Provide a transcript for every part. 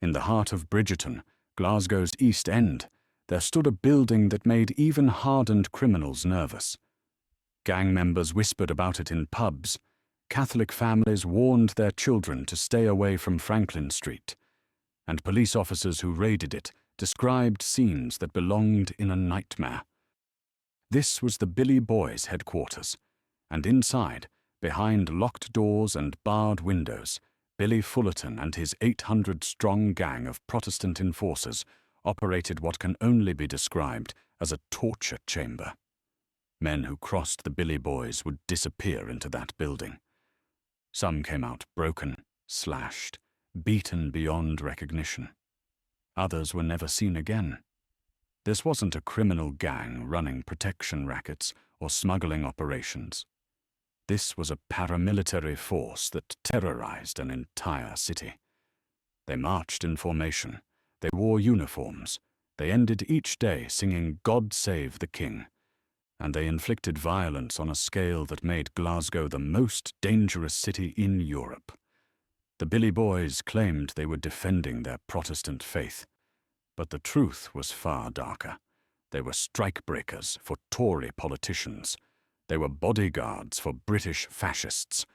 In the heart of Bridgeton, Glasgow's East End, there stood a building that made even hardened criminals nervous. Gang members whispered about it in pubs. Catholic families warned their children to stay away from Franklin Street, and police officers who raided it described scenes that belonged in a nightmare. This was the Billy Boys' headquarters, and inside, behind locked doors and barred windows, Billy Fullerton and his 800-strong gang of Protestant enforcers operated what can only be described as a torture chamber. Men who crossed the Billy Boys would disappear into that building. Some came out broken, slashed, beaten beyond recognition. Others were never seen again. This wasn't a criminal gang running protection rackets or smuggling operations. This was a paramilitary force that terrorized an entire city. They marched in formation. They wore uniforms. They ended each day singing "God Save the King." And they inflicted violence on a scale that made Glasgow the most dangerous city in Europe. The Billy Boys claimed they were defending their Protestant faith, but the truth was far darker. They were strikebreakers for Tory politicians. They were bodyguards for British fascists,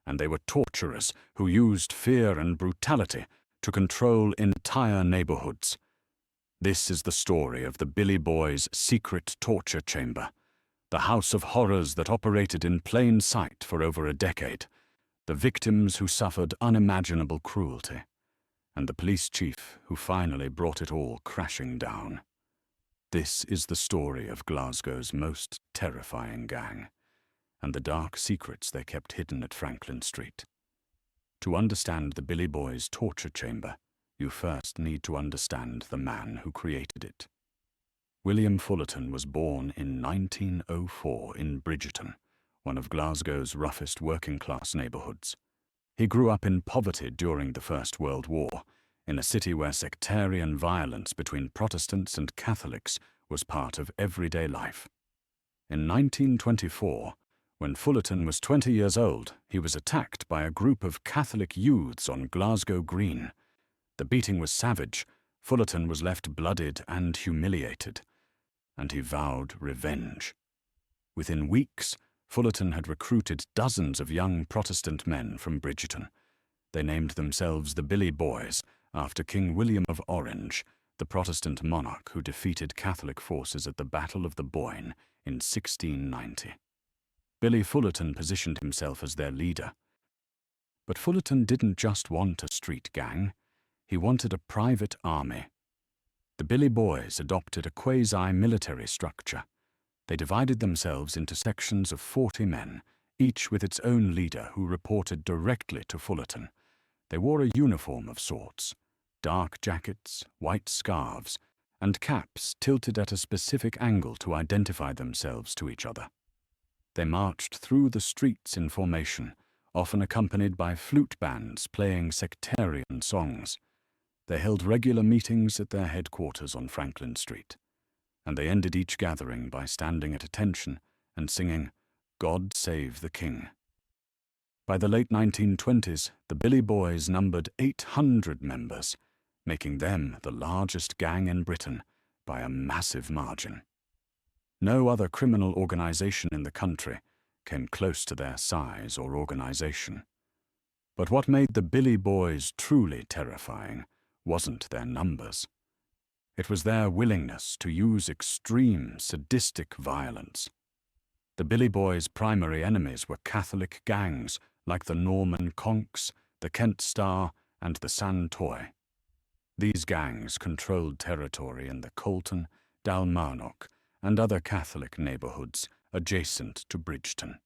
and they were torturers who used fear and brutality to control entire neighborhoods. This is the story of the Billy Boys' secret torture chamber, the house of horrors that operated in plain sight for over a decade, the victims who suffered unimaginable cruelty, and the police chief who finally brought it all crashing down. This is the story of Glasgow's most terrifying gang, and the dark secrets they kept hidden at Franklin Street. To understand the Billy Boys' torture chamber, you first need to understand the man who created it. William Fullerton was born in 1904 in Bridgeton, one of Glasgow's roughest working-class neighborhoods. He grew up in poverty during the First World War, in a city where sectarian violence between Protestants and Catholics was part of everyday life. In 1924, when Fullerton was 20 years old, he was attacked by a group of Catholic youths on Glasgow Green. The beating was savage. Fullerton was left bloodied and humiliated, and he vowed revenge. Within weeks, Fullerton had recruited dozens of young Protestant men from Bridgeton. They named themselves the Billy Boys, after King William of Orange, the Protestant monarch who defeated Catholic forces at the Battle of the Boyne in 1690. Billy Fullerton positioned himself as their leader. But Fullerton didn't just want a street gang. He wanted a private army. The Billy Boys adopted a quasi-military structure. They divided themselves into sections of 40 men, each with its own leader who reported directly to Fullerton. They wore a uniform of sorts: dark jackets, white scarves, and caps tilted at a specific angle to identify themselves to each other. They marched through the streets in formation, often accompanied by flute bands playing sectarian songs. They held regular meetings at their headquarters on Franklin Street, and they ended each gathering by standing at attention and singing "God Save the King." By the late 1920s, the Billy Boys numbered 800 members, making them the largest gang in Britain by a massive margin. No other criminal organization in the country came close to their size or organization. But what made the Billy Boys truly terrifying wasn't their numbers. It was their willingness to use extreme, sadistic violence. The Billy Boys' primary enemies were Catholic gangs like the Norman Conks, the Kent Star, and the Sillitoe. These gangs controlled territory in the Colton, Dalmarnock, and other Catholic neighborhoods adjacent to Bridgeton.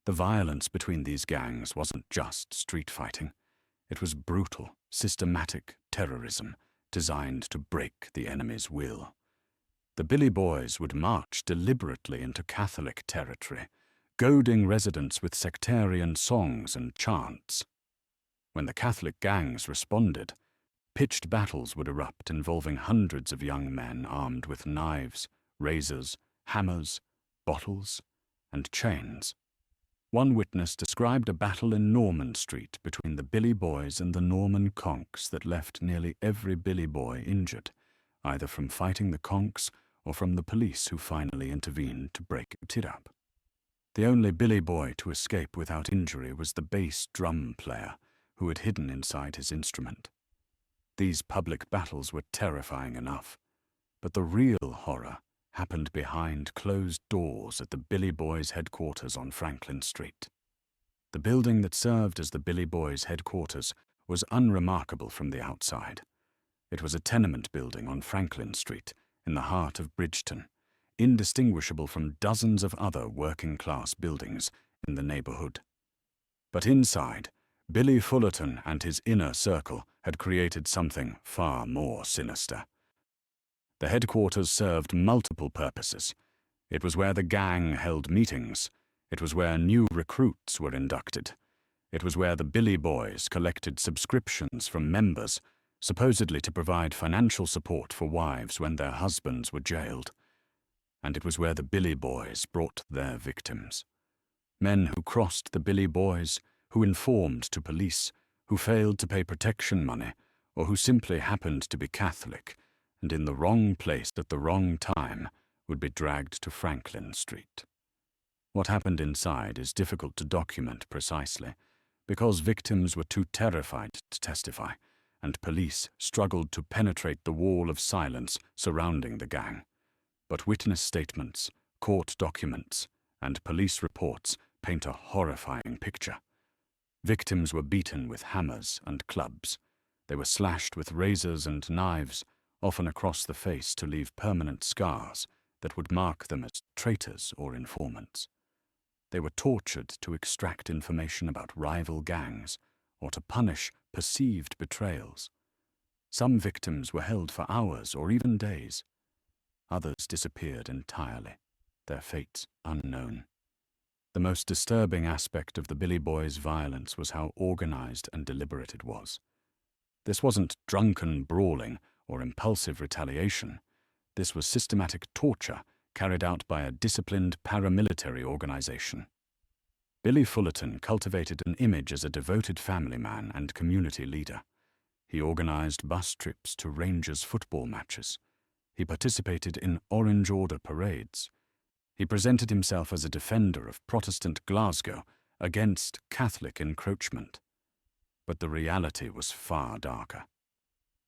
The violence between these gangs wasn't just street fighting. It was brutal, systematic terrorism designed to break the enemy's will. The Billy Boys would march deliberately into Catholic territory, goading residents with sectarian songs and chants. When the Catholic gangs responded, pitched battles would erupt involving hundreds of young men armed with knives, razors, hammers, bottles, and chains. One witness described a battle in Norman Street between the Billy Boys and the Norman Conks that left nearly every Billy Boy injured, either from fighting the Conks or from the police who finally intervened to break it up. The only Billy Boy to escape without injury was the bass drum player, who had hidden inside his instrument. These public battles were terrifying enough, but the real horror happened behind closed doors at the Billy Boys' headquarters on Franklin Street. The building that served as the Billy Boys' headquarters was unremarkable from the outside. It was a tenement building on Franklin Street, in the heart of Bridgeton, indistinguishable from dozens of other working-class buildings in the neighborhood. But inside, Billy Fullerton and his inner circle had created something far more sinister. The headquarters served multiple purposes. It was where the gang held meetings. It was where new recruits were inducted. It was where the Billy Boys collected subscriptions from members, supposedly to provide financial support for wives when their husbands were jailed. And it was where the Billy Boys brought their victims. Men who crossed the Billy Boys, who informed to police, who failed to pay protection money, or who simply happened to be Catholic, and in the wrong place at the wrong time, would be dragged to Franklin Street. What happened inside is difficult to document precisely, because victims were too terrified to testify, and police struggled to penetrate the wall of silence surrounding the gang. But witness statements, court documents, and police reports paint a horrifying picture. Victims were beaten with hammers and clubs. They were slashed with razors and knives, often across the face to leave permanent scars that would mark them as traitors or informants. They were tortured to extract information about rival gangs or to punish perceived betrayals. Some victims were held for hours or even days. Others disappeared entirely, their fates unknown. The most disturbing aspect of the Billy Boys' violence was how organized and deliberate it was. This wasn't drunken brawling or impulsive retaliation. This was systematic torture carried out by a disciplined paramilitary organization. Billy Fullerton cultivated an image as a devoted family man and community leader. He organized bus trips to Rangers football matches. He participated in Orange Order parades. He presented himself as a defender of Protestant Glasgow against Catholic encroachment. But the reality was far darker.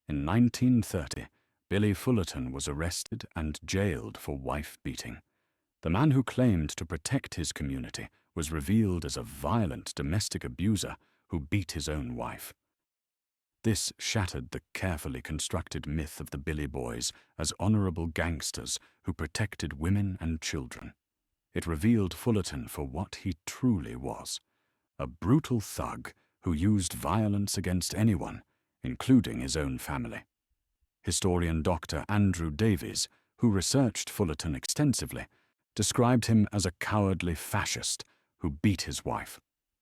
In 1930, Billy Fullerton was arrested and jailed for wife-beating. The man who claimed to protect his community was revealed as a violent domestic abuser who beat his own wife. This shattered the carefully constructed myth of the Billy Boys as honorable gangsters who protected women and children. It revealed Fullerton for what he truly was, a brutal thug who used violence against anyone, including his own family. Historian Dr. Andrew Davies, who researched Fullerton extensively, described him as a cowardly fascist who beat his wife.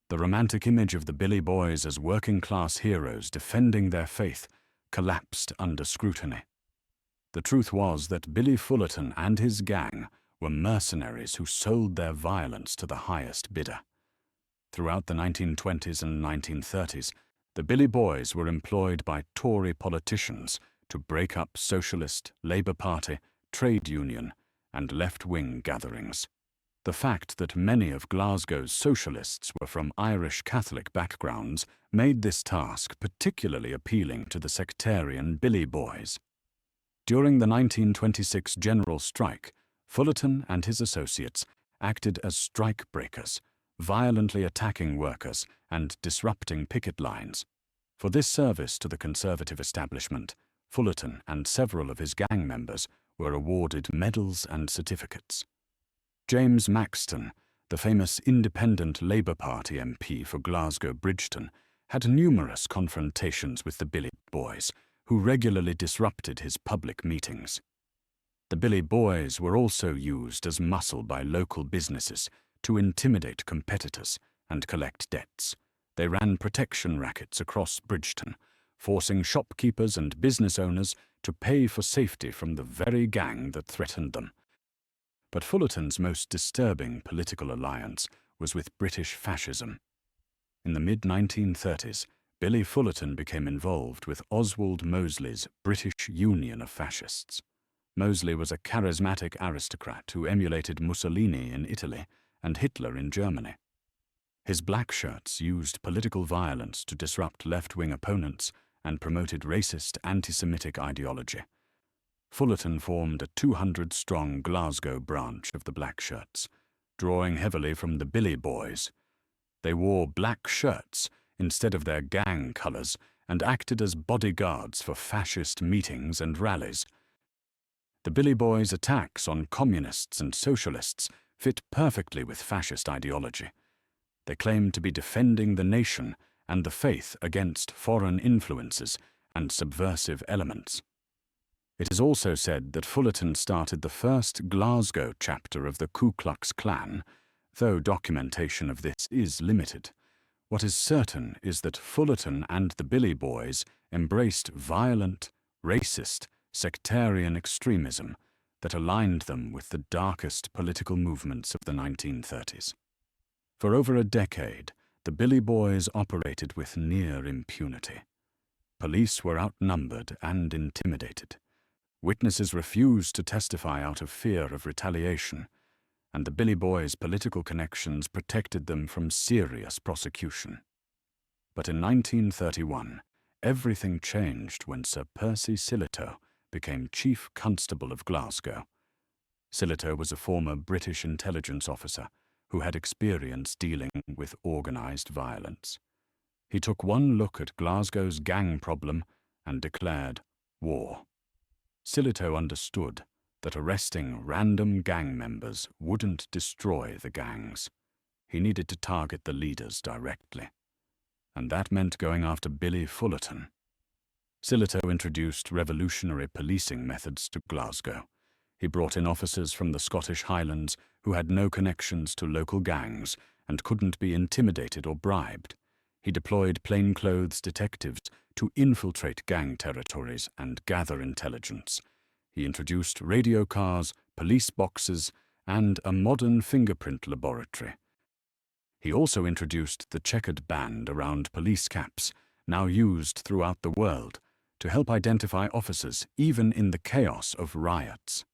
The romantic image of the Billy Boys as working-class heroes defending their faith collapsed under scrutiny. The truth was that Billy Fullerton and his gang were mercenaries who sold their violence to the highest bidder. Throughout the 1920s and 1930s, the Billy Boys were employed by Tory politicians to break up socialist, Labour Party, trade union, and left-wing gatherings. The fact that many of Glasgow's socialists were from Irish Catholic backgrounds made this task particularly appealing to the sectarian Billy Boys. During the 1926 general strike, Fullerton and his associates acted as strike breakers, violently attacking workers and disrupting picket lines. For this service to the Conservative establishment, Fullerton and several of his gang members were awarded medals and certificates. James Maxton, the famous Independent Labour Party MP for Glasgow Bridgeton, had numerous confrontations with the Billy Boys, who regularly disrupted his public meetings. The Billy Boys were also used as muscle by local businesses to intimidate competitors and collect debts. They ran protection rackets across Bridgeton, forcing shopkeepers and business owners to pay for safety from the very gang that threatened them. But Fullerton's most disturbing political alliance was with British fascism. In the mid-1930s, Billy Fullerton became involved with Oswald Mosley's British Union of Fascists. Mosley was a charismatic aristocrat who emulated Mussolini in Italy and Hitler in Germany. His black shirts used political violence to disrupt left-wing opponents and promoted racist anti-Semitic ideology. Fullerton formed a 200-strong Glasgow branch of the Black Shirts, drawing heavily from the Billy Boys. They wore black shirts instead of their gang colours and acted as bodyguards for fascist meetings and rallies. The Billy Boys' attacks on communists and socialists fit perfectly with fascist ideology. They claimed to be defending the nation and the faith against foreign influences and subversive elements. It is also said that Fullerton started the first Glasgow chapter of the Ku Klux Klan, though documentation of this is limited. What is certain is that Fullerton and the Billy Boys embraced violent, racist, sectarian extremism that aligned them with the darkest political movements of the 1930s. For over a decade, the Billy Boys operated with near impunity. Police were outnumbered and intimidated. Witnesses refused to testify out of fear of retaliation, and the Billy Boys' political connections protected them from serious prosecution. But in 1931, everything changed when Sir Percy Sillitoe became Chief Constable of Glasgow. Sillitoe was a former British intelligence officer who had experience dealing with organised violence. He took one look at Glasgow's gang problem and declared war. Sillitoe understood that arresting random gang members wouldn't destroy the gangs. He needed to target the leaders directly. And that meant going after Billy Fullerton. Sillitoe introduced revolutionary policing methods to Glasgow. He brought in officers from the Scottish Highlands who had no connections to local gangs and couldn't be intimidated or bribed. He deployed plainclothes detectives to infiltrate gang territories and gather intelligence. He introduced radio cars, police boxes, and a modern fingerprint laboratory. He also introduced the checkered band around police caps, now used throughout the world, to help identify officers even in the chaos of riots.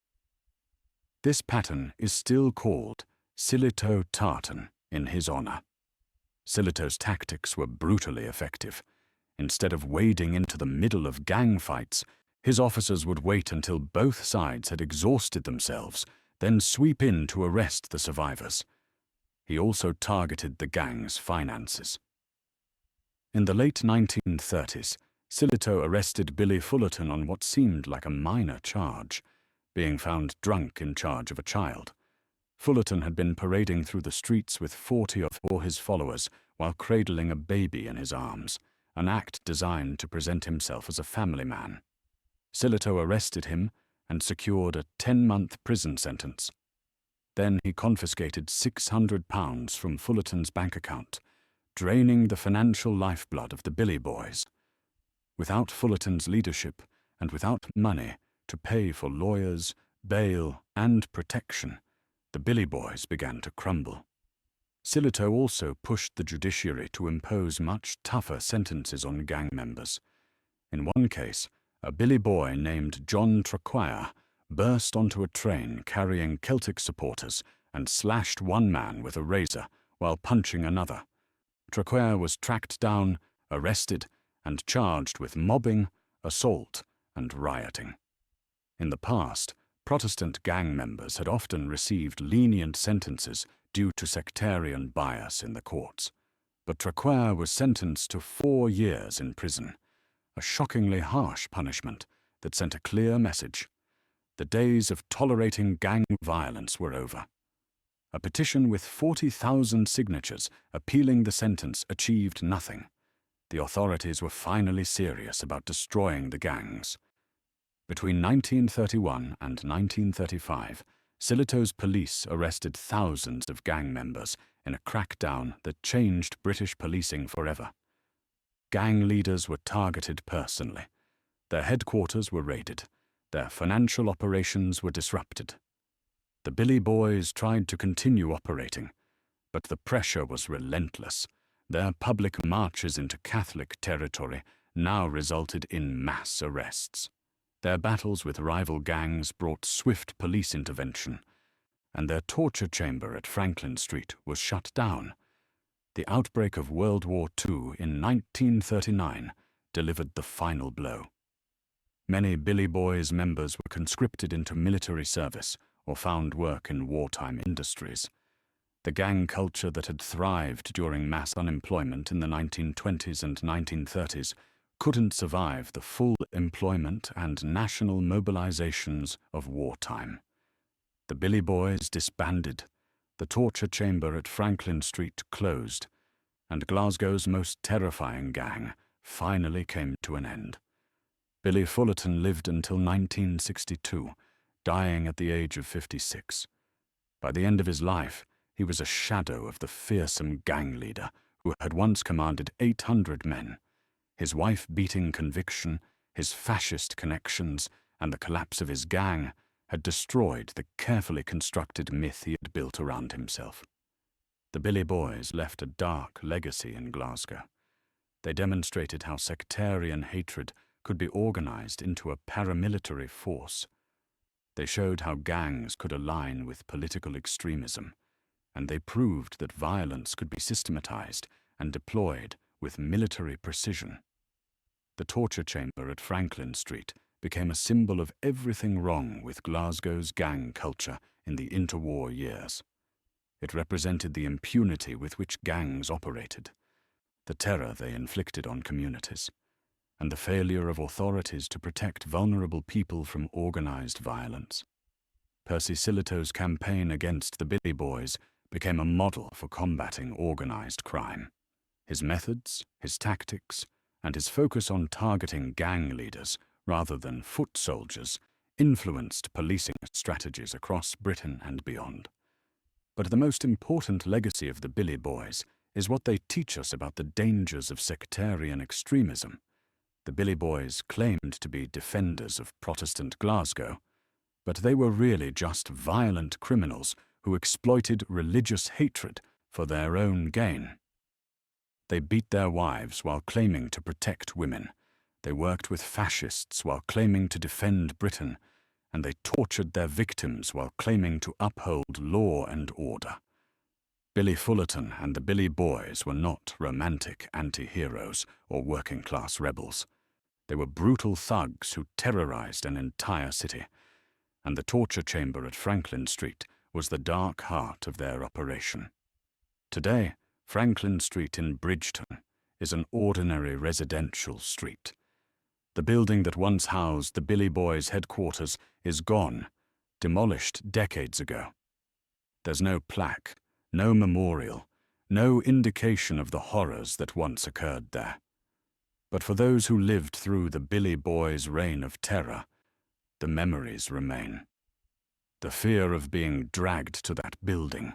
This pattern is still called Sillitoe tartan in his honour. Sillitoe's tactics were brutally effective. Instead of wading into the middle of gang fights, his officers would wait until both sides had exhausted themselves, then sweep in to arrest the survivors. He also targeted the gang's finances. In the late 1930s, Sillitoe arrested Billy Fullerton on what seemed like a minor charge, being found drunk in charge of a child. Fullerton had been parading through the streets with 40 of his followers while cradling a baby in his arms, an act designed to present himself as a family man. Sillitoe arrested him and secured a 10-month prison sentence. Then he confiscated £600 from Fullerton's bank account, draining the financial lifeblood of the Billy Boys. Without Fullerton's leadership and without money to pay for lawyers, bail, and protection, the Billy Boys began to crumble. Sillitoe also pushed the judiciary to impose much tougher sentences on gang members. In one case, a Billy Boy named John Traquair burst onto a train carrying Celtic supporters and slashed one man with a razor while punching another. Traquair was tracked down, arrested, and charged with mobbing, assault, and rioting. In the past, Protestant gang members had often received lenient sentences due to sectarian bias in the courts, but Traquair was sentenced to 4 years in prison, a shockingly harsh punishment that sent a clear message. The days of tolerating gang violence were over. A petition with 40,000 signatures appealing the sentence achieved nothing. The authorities were finally serious about destroying the gangs. Between 1931 and 1935, Sillitoe's police arrested thousands of gang members in a crackdown that changed British policing forever. Gang leaders were targeted personally. Their headquarters were raided. Their financial operations were disrupted. The Billy Boys tried to continue operating, But the pressure was relentless. Their public marches into Catholic territory now resulted in mass arrests. Their battles with rival gangs brought swift police intervention, and their torture chamber at Franklin Street was shut down. The outbreak of World War II in 1939 delivered the final blow. Many Billy Boys members were conscripted into military service or found work in wartime industries. The gang culture that had thrived during mass unemployment in the 1920s and 1930s couldn't survive the full employment and national mobilizations of wartime. The Billy Boys disbanded, the torture chamber at Franklin Street closed, and Glasgow's most terrifying gang finally came to an end. Billy Fullerton lived until 1962, dying at the age of 56. By the end of his life, he was a shadow of the fearsome gang leader who had once commanded 800 men. His wife-beating conviction, his fascist connections, and the collapse of his gang had destroyed the carefully constructed myth he had built around himself. The Billy Boys left a dark legacy in Glasgow. They demonstrated how sectarian hatred could be organized into a paramilitary force. They showed how gangs could align with political extremism, and they proved that violence could be systematized and deployed with military precision. The torture chamber at Franklin Street became a symbol of everything wrong with Glasgow's gang culture in the interwar years. It represented the impunity with which gangs operated, the terror they inflicted on communities, and the failure of authorities to protect vulnerable people from organized violence. Percy Sillitoe's campaign against the Billy Boys became a model for combating organized crime. His methods, his tactics, and his focus on targeting gang leaders rather than foot soldiers influenced policing strategies across Britain and beyond. But the most important legacy of the Billy Boys is what they teach us about the dangers of sectarian extremism. The Billy Boys claimed to be defenders of Protestant Glasgow, but they were really just violent criminals who exploited religious hatred for their own gain. They beat their wives while claiming to protect women. They worked with fascists while claiming to defend Britain, and they tortured their victims while claiming to uphold law and order. Billy Fullerton and the Billy Boys were not romantic anti-heroes or working-class rebels. They were brutal thugs who terrorized an entire city, and the torture chamber at Franklin Street was the dark heart of their operation. Today, Franklin Street in Bridgeton is an ordinary residential street. The building that once housed the Billy Boys' headquarters is gone, demolished decades ago. There's no plaque, no memorial, no indication of the horrors that once occurred there. But for those who lived through the Billy Boys' reign of terror, the memories remain. The fear of being dragged to that building,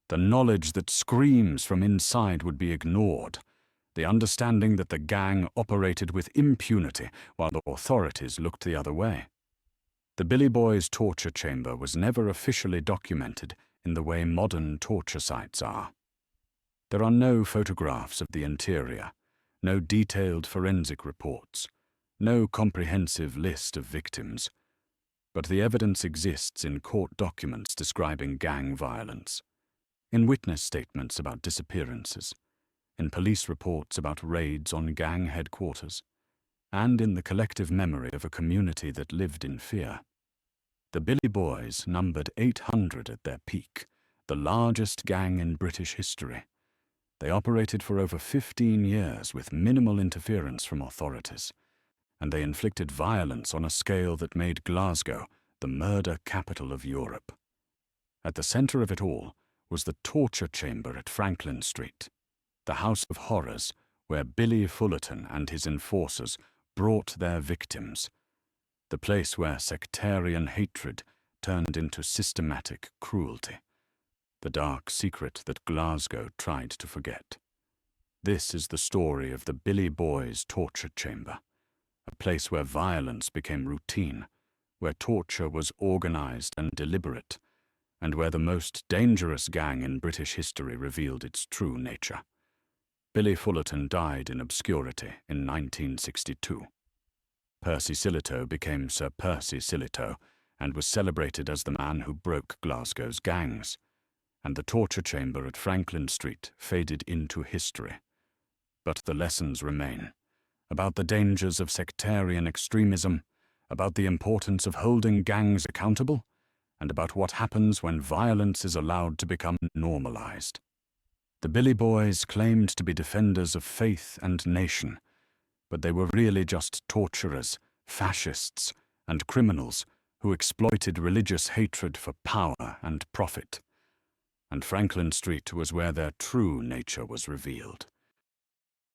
the knowledge that screams from inside would be ignored, the understanding that the gang operated with impunity while the authorities looked the other way. The Billy Boys' torture chamber was never officially documented in the way modern torture sites are. There are no photographs of the interior, no detailed forensic reports, no comprehensive list of victims, but the evidence exists in court documents describing gang violence, in witness statements about disappearances, in police reports about raids on gang headquarters, and in the collective memory of a community that lived in fear. The Billy Boys numbered 800 at their peak, the largest gang in British history. They operated for over 15 years with minimal interference from authorities, and they inflicted violence on a scale that made Glasgow the murder capital of Europe. At the center of it all was the torture chamber at Franklin Street, the house of horrors where Billy Fullerton and his enforcers brought their victims, the place where sectarian hatred turned into systematic cruelty, the dark secret that Glasgow tried to forget. This is the story of the Billy Boys' torture chamber, a place where violence became routine, where torture was organized and deliberate, and where the most dangerous gang in British history revealed its true nature. Billy Fullerton died in obscurity in 1962. Percy Sillitoe became Sir Percy Sillitoe and was celebrated as the man who broke Glasgow's gangs, and the torture chamber at Franklin Street faded into history. But the lessons remain, about the dangers of sectarian extremism, about the importance of holding gangs accountable, and about what happens when violence is allowed to become normalized. The Billy Boys claimed to be defenders of faith and nation, but they were really just torturers, fascists, and criminals who exploited religious hatred for power and profit. And Franklin Street was where their true nature was revealed.